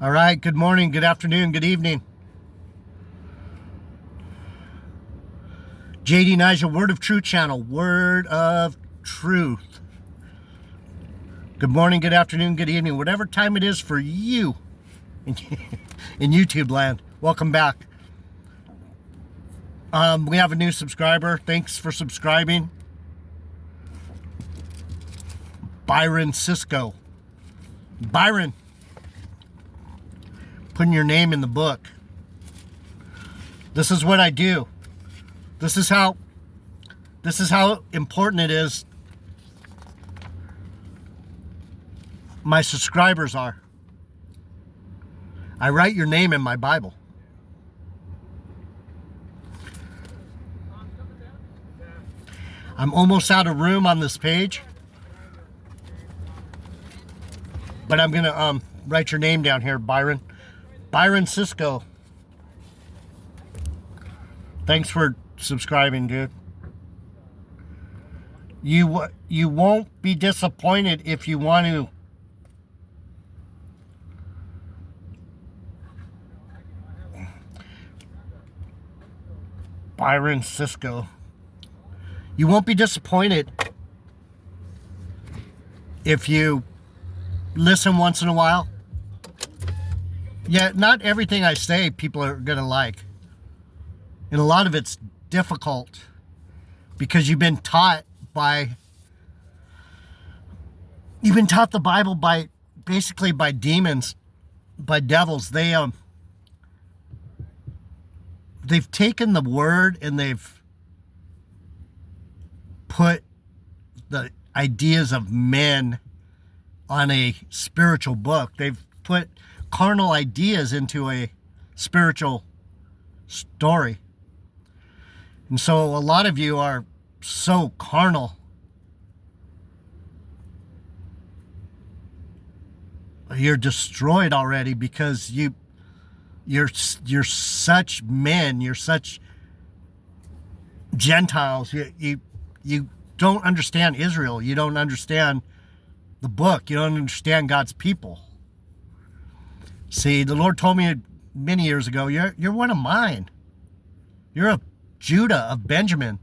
All right, good morning, good afternoon, good evening. JD Nigel, Word of Truth channel, Word of Truth. Good morning, good afternoon, good evening, whatever time it is for you in YouTube land. Welcome back. We have a new subscriber. Thanks for subscribing. Byron Cisco. Byron, putting your name in the book. This is what I do. This is how important it is my subscribers are. I write your name in my Bible. I'm almost out of room on this page, but I'm gonna write your name down here, Byron. Byron Cisco. Thanks for subscribing, dude. You won't be disappointed if you want to Byron Cisco. You won't be disappointed if you listen once in a while. Yeah, not everything I say people are gonna like. And a lot of it's difficult because you've been taught the Bible by basically by demons, by devils. They've taken the word and they've put the ideas of men on a spiritual book. They've put carnal ideas into a spiritual story. And so a lot of you are so carnal. You're destroyed already because you're such men, you're such Gentiles. You don't understand Israel. You don't understand the book. You don't understand God's people. See, the Lord told me many years ago, you're one of mine. You're of Judah, of Benjamin.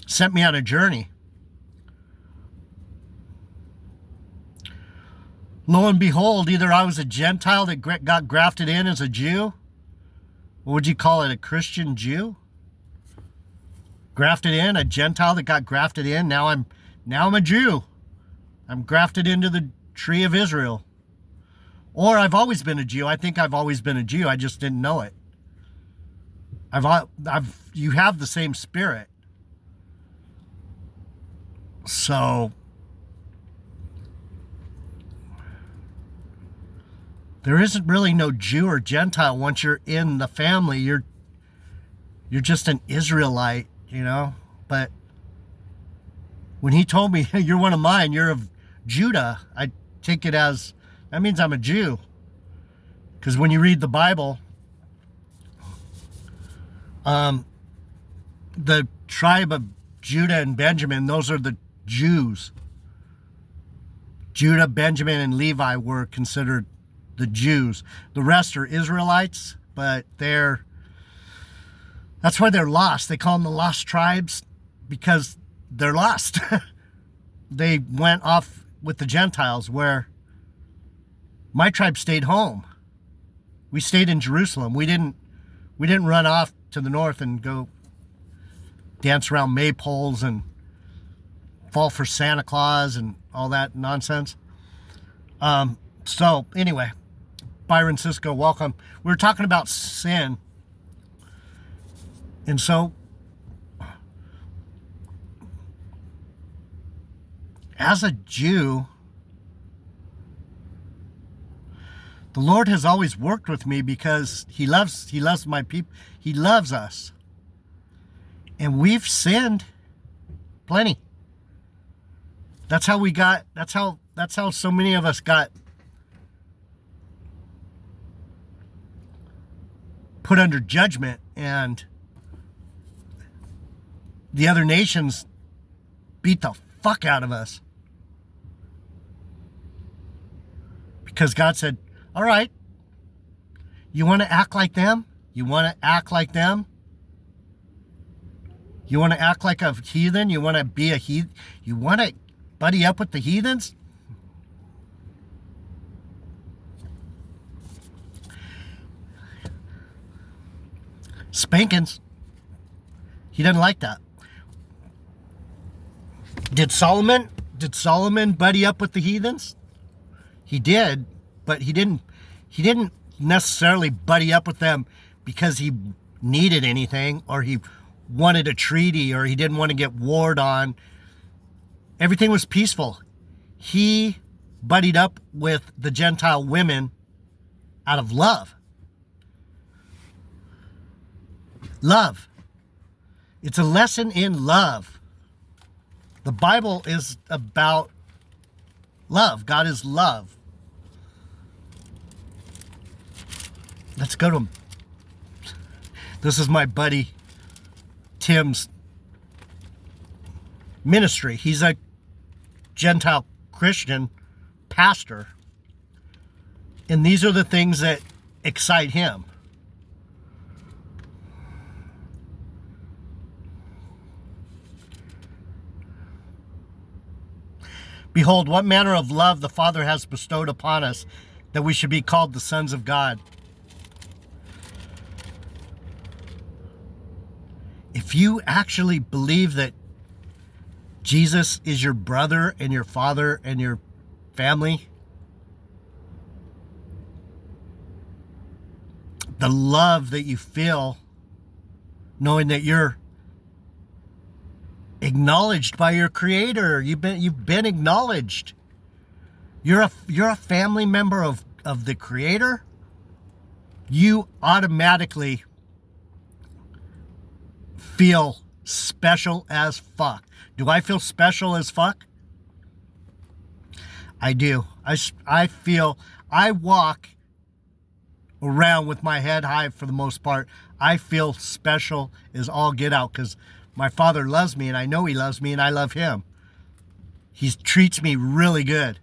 Sent me on a journey. Lo and behold, either I was a Gentile that got grafted in as a Jew. What would you call it? A Christian Jew? Grafted in, a Gentile that got grafted in. Now I'm a Jew. I'm grafted into the tree of Israel. Or I've always been a Jew. I think I've always been a Jew. I just didn't know it. You have the same spirit. So there isn't really no Jew or Gentile. Once you're in the family, you're just an Israelite, you know. But when he told me, you're one of mine, you're of Judah, I take it as, that means I'm a Jew. Because when you read the Bible, the tribe of Judah and Benjamin, those are the Jews. Judah, Benjamin, and Levi were considered the Jews. The rest are Israelites, but that's why they're lost. They call them the lost tribes because they're lost. They went off with the Gentiles, where my tribe stayed home. We stayed in Jerusalem. We didn't run off to the north and go dance around maypoles and fall for Santa Claus and all that nonsense. So anyway, Byron Cisco, welcome. We were talking about sin. And so as a Jew, the Lord has always worked with me because he loves my people. He loves us. And we've sinned plenty. That's how so many of us got put under judgment, and the other nations beat the fuck out of us. Because God said, all right, you want to act like them? You want to act like them? You want to act like a heathen? You want to be a heathen? You want to buddy up with the heathens? Spankings. He didn't like that. Did Solomon buddy up with the heathens? He did, but he didn't necessarily buddy up with them because he needed anything, or he wanted a treaty, or he didn't want to get warred on. Everything was peaceful. He buddied up with the Gentile women out of love. Love. It's a lesson in love. The Bible is about love. God is love. Let's go to him. This is my buddy Tim's ministry. He's a Gentile Christian pastor. And these are the things that excite him. Behold, what manner of love the Father has bestowed upon us, that we should be called the sons of God. If you actually believe that Jesus is your brother and your father and your family, the love that you feel knowing that you're acknowledged by your Creator, you've been acknowledged. You're a family member of the Creator. You automatically feel special as fuck. Do I feel special as fuck? I do. I feel, I walk around with my head high for the most part. I feel special as all get out because my Father loves me, and I know He loves me, and I love Him. He treats me really good.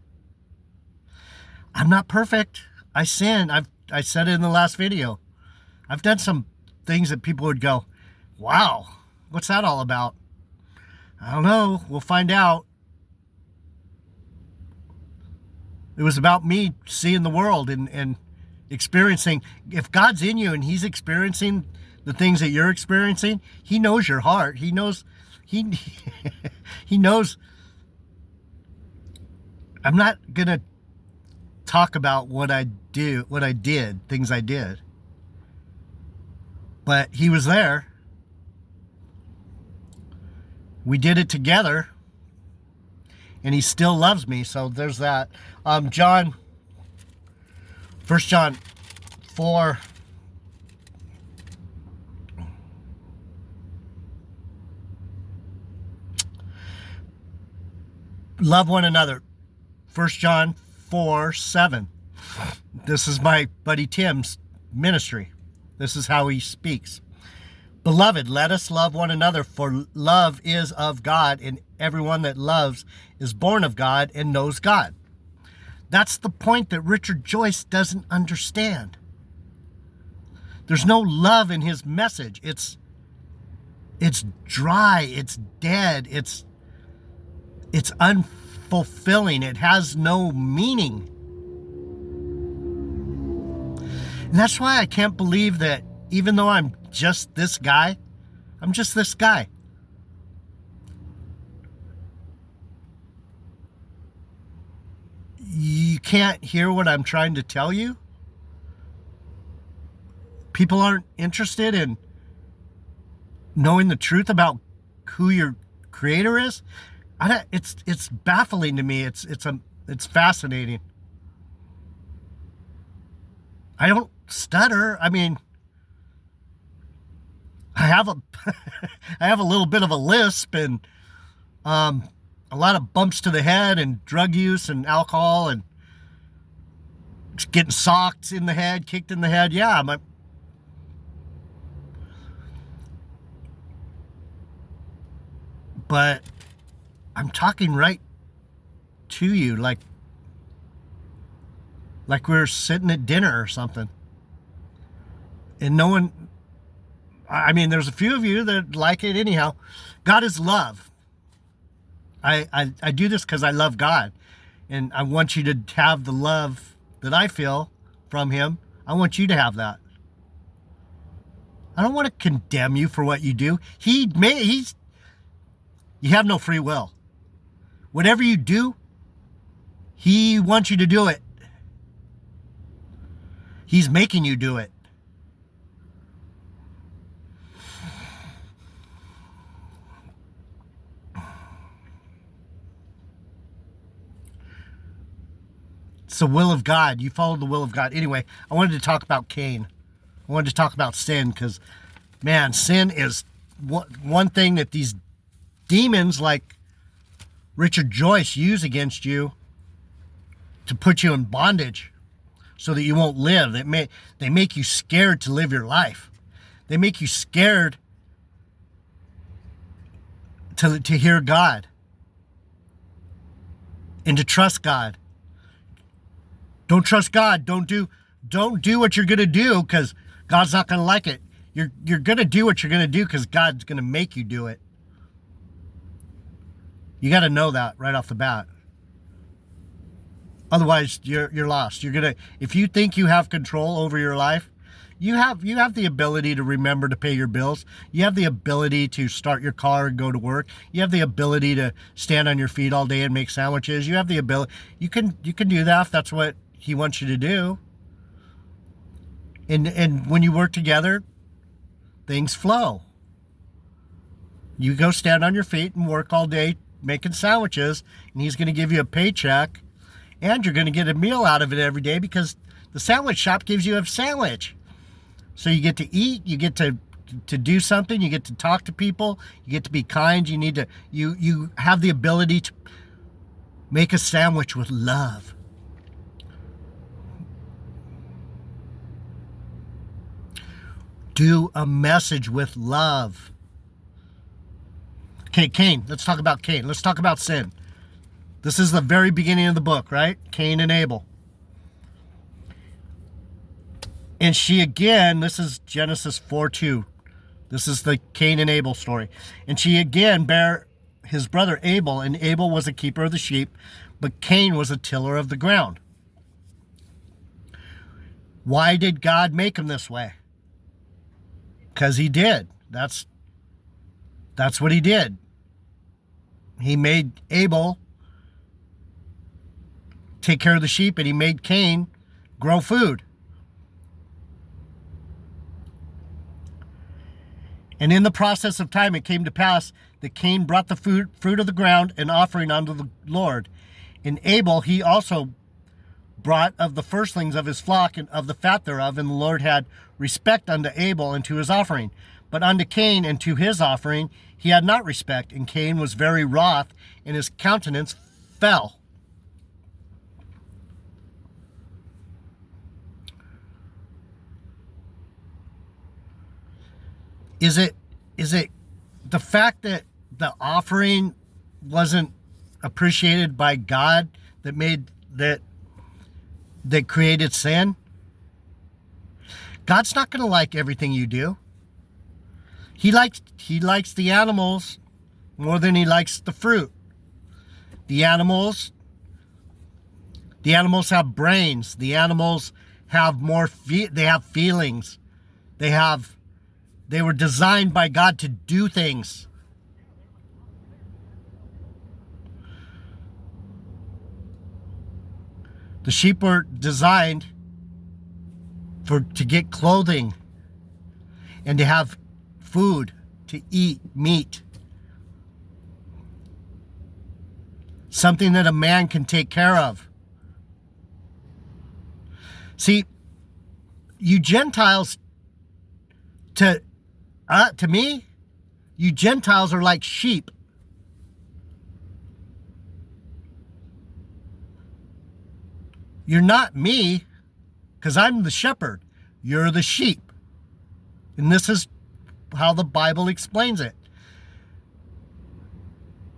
I'm not perfect. I sin. I said it in the last video. I've done some things that people would go, wow, what's that all about? I don't know. We'll find out. It was about me seeing the world and experiencing. If God's in you and He's experiencing the things that you're experiencing, He knows your heart. He knows. He knows. I'm not gonna talk about what I did, things I did. But He was there. We did it together. And He still loves me. So there's that. 1 John 4. Love one another. 1 John 4:7. This is my buddy Tim's ministry. This is how he speaks. Beloved, let us love one another, for love is of God, and everyone that loves is born of God and knows God. That's the point that Richard Joyce doesn't understand. There's no love in his message. It's dry, it's dead, it's unfulfilling, it has no meaning. And that's why I can't believe that even though I'm just this guy, I'm just this guy. You can't hear what I'm trying to tell you? People aren't interested in knowing the truth about who your Creator is? It's baffling to me. It's fascinating. I don't stutter. I mean, I have a little bit of a lisp and a lot of bumps to the head and drug use and alcohol and getting socked in the head, kicked in the head. Yeah, but I'm talking right to you, like we're sitting at dinner or something. And no one, I mean, there's a few of you that like it anyhow. God is love. I do this because I love God. And I want you to have the love that I feel from him. I want you to have that. I don't want to condemn you for what you do. You have no free will. Whatever you do, he wants you to do it. He's making you do it. It's the will of God. You follow the will of God. Anyway, I wanted to talk about Cain. I wanted to talk about sin because, man, sin is one thing that these demons like Richard Joyce use against you to put you in bondage so that you won't live. They make you scared to live your life. They make you scared to hear God and to trust God. Don't trust God. Don't do what you're going to do because God's not going to like it. You're going to do what you're going to do because God's going to make you do it. You got to know that right off the bat. Otherwise, you're lost. If you think you have control over your life, you have the ability to remember to pay your bills. You have the ability to start your car and go to work. You have the ability to stand on your feet all day and make sandwiches. You have the ability. You can do that if that's what he wants you to do. And when you work together, things flow. You go stand on your feet and work all day making sandwiches, and he's going to give you a paycheck, and you're going to get a meal out of it every day because the sandwich shop gives you a sandwich. So you get to eat, you get to do something, you get to talk to people, you get to be kind, you have the ability to make a sandwich with love. Do a message with love. Okay, Cain. Let's talk about Cain. Let's talk about sin. This is the very beginning of the book, right? Cain and Abel. And she again, this is Genesis 4:2. This is the Cain and Abel story. And she again bare his brother Abel, and Abel was a keeper of the sheep, but Cain was a tiller of the ground. Why did God make him this way? Because he did. That's what he did. He made Abel take care of the sheep, and he made Cain grow food. And in the process of time, it came to pass that Cain brought the fruit of the ground an offering unto the Lord. And Abel, he also brought of the firstlings of his flock and of the fat thereof, and the Lord had respect unto Abel and to his offering. But unto Cain and to his offering he had not respect, and Cain was very wroth, and his countenance fell. Is it the fact that the offering wasn't appreciated by God that created sin? God's not going to like everything you do. He likes the animals more than he likes the fruit. The animals have brains. The animals have they have feelings. They were designed by God to do things. The sheep were designed to get clothing and to have food, to eat meat. Something that a man can take care of. See, you Gentiles, to me, you Gentiles are like sheep. You're not me, because I'm the shepherd. You're the sheep. And this is how the Bible explains it.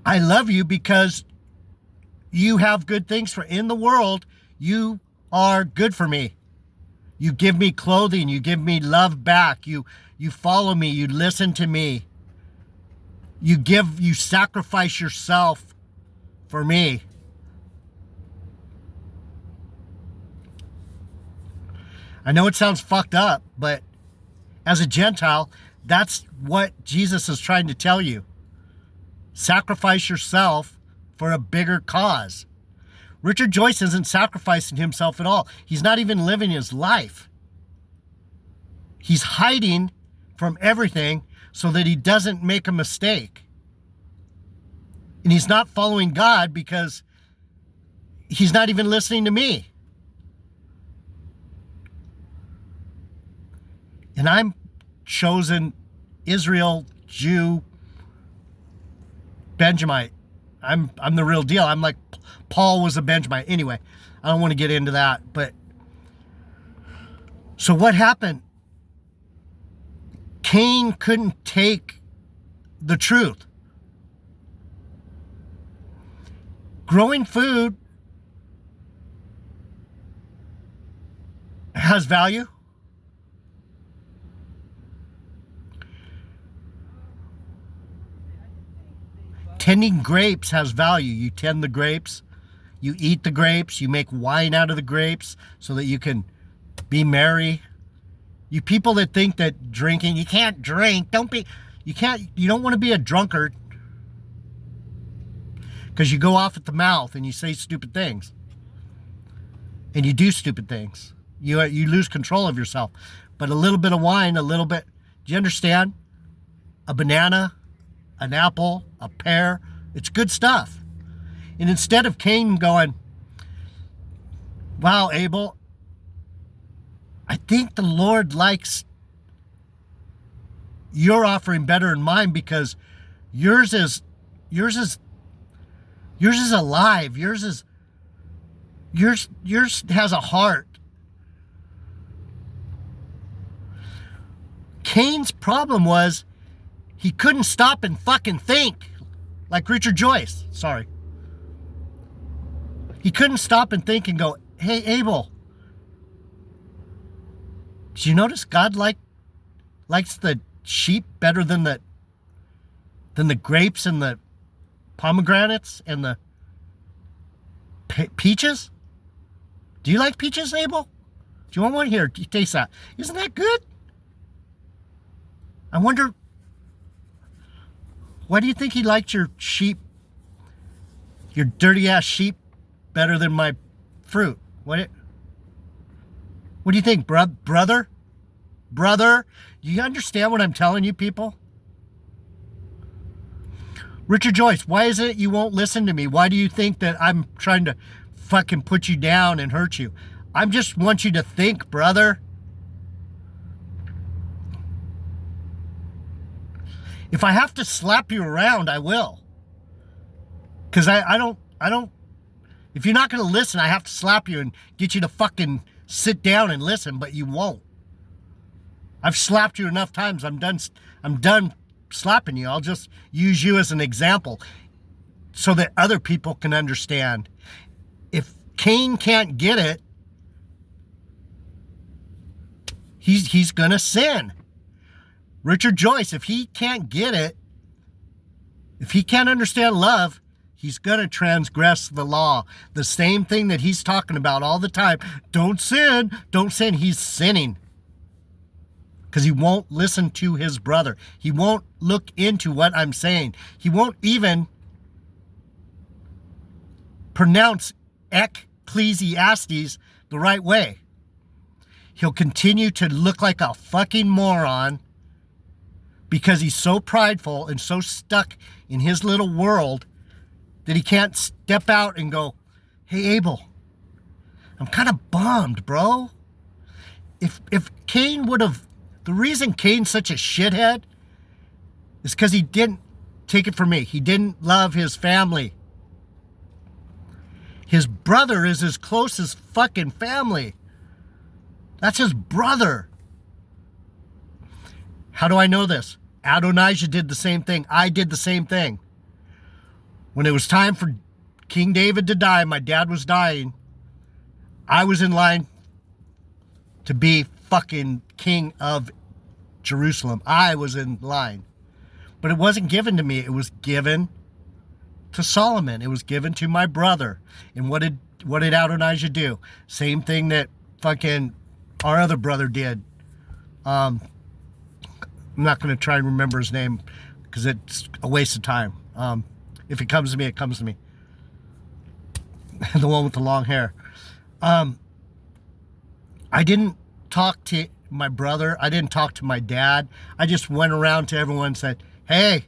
I love you because you have good things for in the world. You are good for me. You give me clothing. You give me love back. You follow me. You listen to me. You sacrifice yourself for me. I know it sounds fucked up, but as a Gentile, that's what Jesus is trying to tell you. Sacrifice yourself for a bigger cause. Richard Joyce isn't sacrificing himself at all. He's not even living his life. He's hiding from everything so that he doesn't make a mistake. And he's not following God because he's not even listening to me. And I'm chosen Israel, Jew, Benjamite. I'm the real deal. I'm like Paul was a Benjamite. Anyway, I don't want to get into that. But so what happened? Cain couldn't take the truth. Growing food has value. Tending grapes has value. You tend the grapes, you eat the grapes, you make wine out of the grapes so that you can be merry. You people that think that drinking, you can't drink, you don't want to be a drunkard because you go off at the mouth and you say stupid things and you do stupid things. You lose control of yourself. But a little bit of wine, a little bit, do you understand? A banana, an apple, a pear, it's good stuff. And instead of Cain going, wow, Abel, I think the Lord likes your offering better than mine because yours is alive. Yours has a heart. Cain's problem was he couldn't stop and fucking think, like Richard Joyce. Sorry. He couldn't stop and think and go, hey, Abel, did you notice God likes the sheep better than the grapes and the pomegranates and the peaches? Do you like peaches, Abel? Do you want one? Here, taste that. Isn't that good? I wonder, why do you think he liked your sheep, your dirty ass sheep, better than my fruit? What do you think, brother? Brother, do you understand what I'm telling you, people? Richard Joyce, why is it you won't listen to me? Why do you think that I'm trying to fucking put you down and hurt you? I just want you to think, brother. If I have to slap you around, I will. Because I don't, if you're not going to listen, I have to slap you and get you to fucking sit down and listen, but you won't. I've slapped you enough times. I'm done slapping you. I'll just use you as an example so that other people can understand. If Cain can't get it, he's going to sin. Richard Joyce, if he can't get it, if he can't understand love, he's going to transgress the law. The same thing that he's talking about all the time. Don't sin. Don't sin. He's sinning. Because he won't listen to his brother. He won't look into what I'm saying. He won't even pronounce Ecclesiastes the right way. He'll continue to look like a fucking moron because he's so prideful and so stuck in his little world that he can't step out and go, hey, Abel, I'm kind of bummed, bro. If Cain would have, the reason Cain's such a shithead is because he didn't take it from me. He didn't love his family. His brother is his closest fucking family. That's his brother. How do I know this? Adonijah did the same thing. I did the same thing. When it was time for King David to die, my dad was dying, I was in line to be fucking king of Jerusalem. I was in line. But it wasn't given to me. It was given to Solomon. It was given to my brother. And what did Adonijah do? Same thing that fucking our other brother did. I'm not going to try and remember his name because it's a waste of time. If it comes to me, it comes to me. The one with the long hair. I didn't talk to my brother. I didn't talk to my dad. I just went around to everyone and said, hey,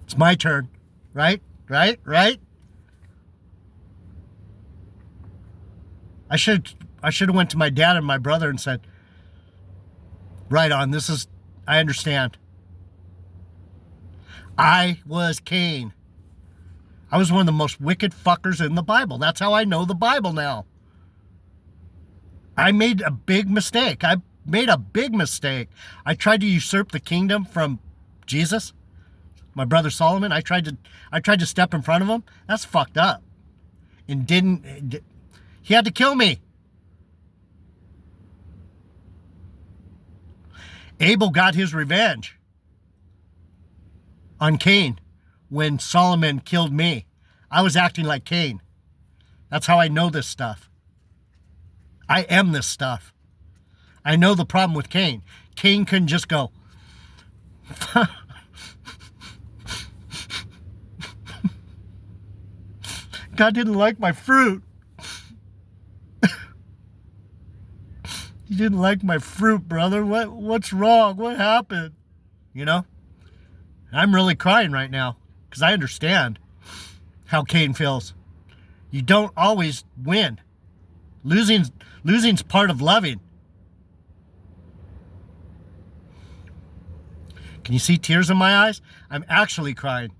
it's my turn. Right? I should have went to my dad and my brother and said, right on, I understand. I was Cain. I was one of the most wicked fuckers in the Bible. That's how I know the Bible now. I made a big mistake. I tried to usurp the kingdom from Jesus, my brother Solomon. I tried to step in front of him. That's fucked up. And he had to kill me. Abel got his revenge on Cain when Solomon killed me. I was acting like Cain. That's how I know this stuff. I am this stuff. I know the problem with Cain. Cain couldn't just go, God didn't like my fruit. You didn't like my fruit, brother. What's wrong? What happened? You know? I'm really crying right now because I understand how Cain feels. You don't always win. Losing's part of loving. Can you see tears in my eyes? I'm actually crying.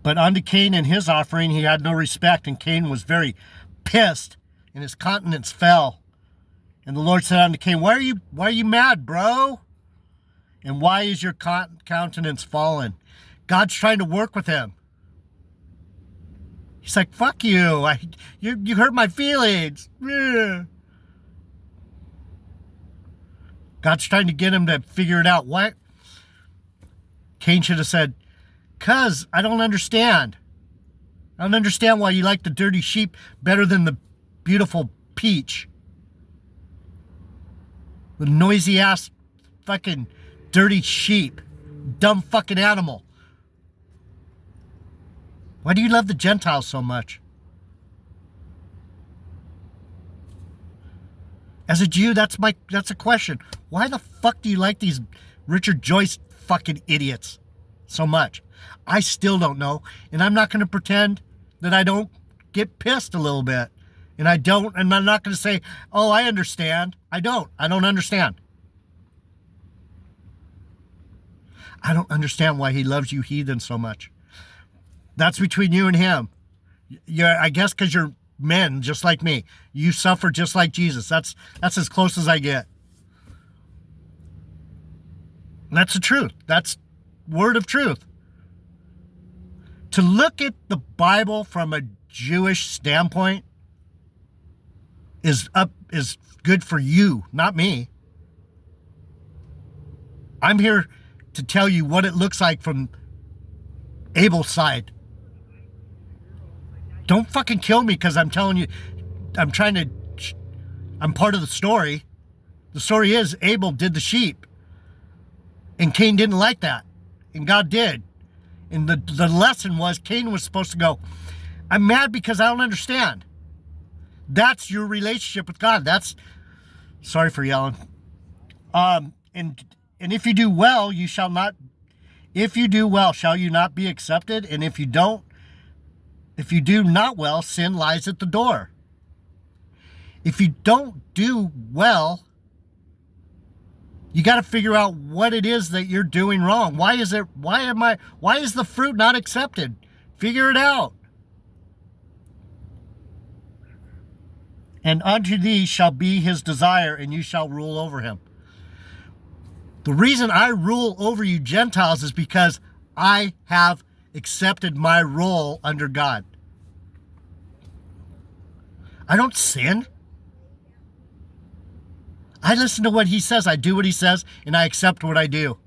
But unto Cain and his offering he had no respect, and Cain was very pissed, and his countenance fell. And the Lord said unto Cain, why are you mad, bro? And why is your countenance fallen? God's trying to work with him. He's like, fuck you. You hurt my feelings. Yeah. God's trying to get him to figure it out. What? Cain should have said, cuz I don't understand. I don't understand why you like the dirty sheep better than the beautiful peach. The noisy ass fucking dirty sheep. Dumb fucking animal. Why do you love the Gentiles so much? As a Jew, that's a question. Why the fuck do you like these Richard Joyce fucking idiots so much? I still don't know, and I'm not going to pretend that I don't get pissed a little bit. And I'm not going to say, oh, I understand. I don't understand. I don't understand why he loves you heathens so much. That's between you and him. I guess because you're men just like me. You suffer just like Jesus. That's as close as I get. That's the truth. That's word of truth. To look at the Bible from a Jewish standpoint is good for you, not me. I'm here to tell you what it looks like from Abel's side. Don't fucking kill me because I'm telling you, I'm part of the story. The story is Abel did the sheep. And Cain didn't like that. And God did. And the lesson was Cain was supposed to go, I'm mad because I don't understand. That's your relationship with God. Sorry for yelling. And if you do well, shall you not be accepted? And if you do not well, sin lies at the door. If you don't do well, you got to figure out what it is that you're doing wrong. Why is the fruit not accepted? Figure it out. And unto thee shall be his desire, and you shall rule over him. The reason I rule over you Gentiles is because I have accepted my role under God. I don't sin. I listen to what he says. I do what he says, and I accept what I do.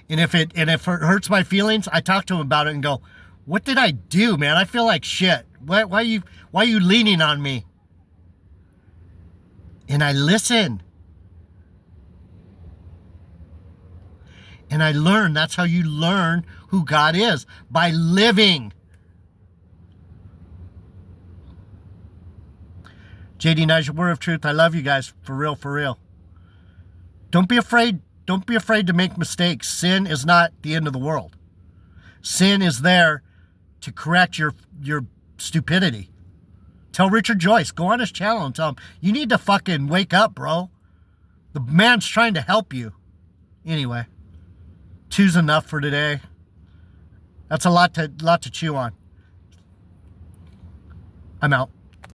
And if it hurts my feelings, I talk to him about it and go, "What did I do, man? I feel like shit. Why are you leaning on me?" And I listen. And I learn. That's how you learn who God is, by living. JD Nice, your word of truth. I love you guys. For real, for real. Don't be afraid. Don't be afraid to make mistakes. Sin is not the end of the world. Sin is there to correct your stupidity. Tell Richard Joyce, go on his channel and tell him, you need to fucking wake up, bro. The man's trying to help you. Anyway, two's enough for today. That's a lot to chew on. I'm out.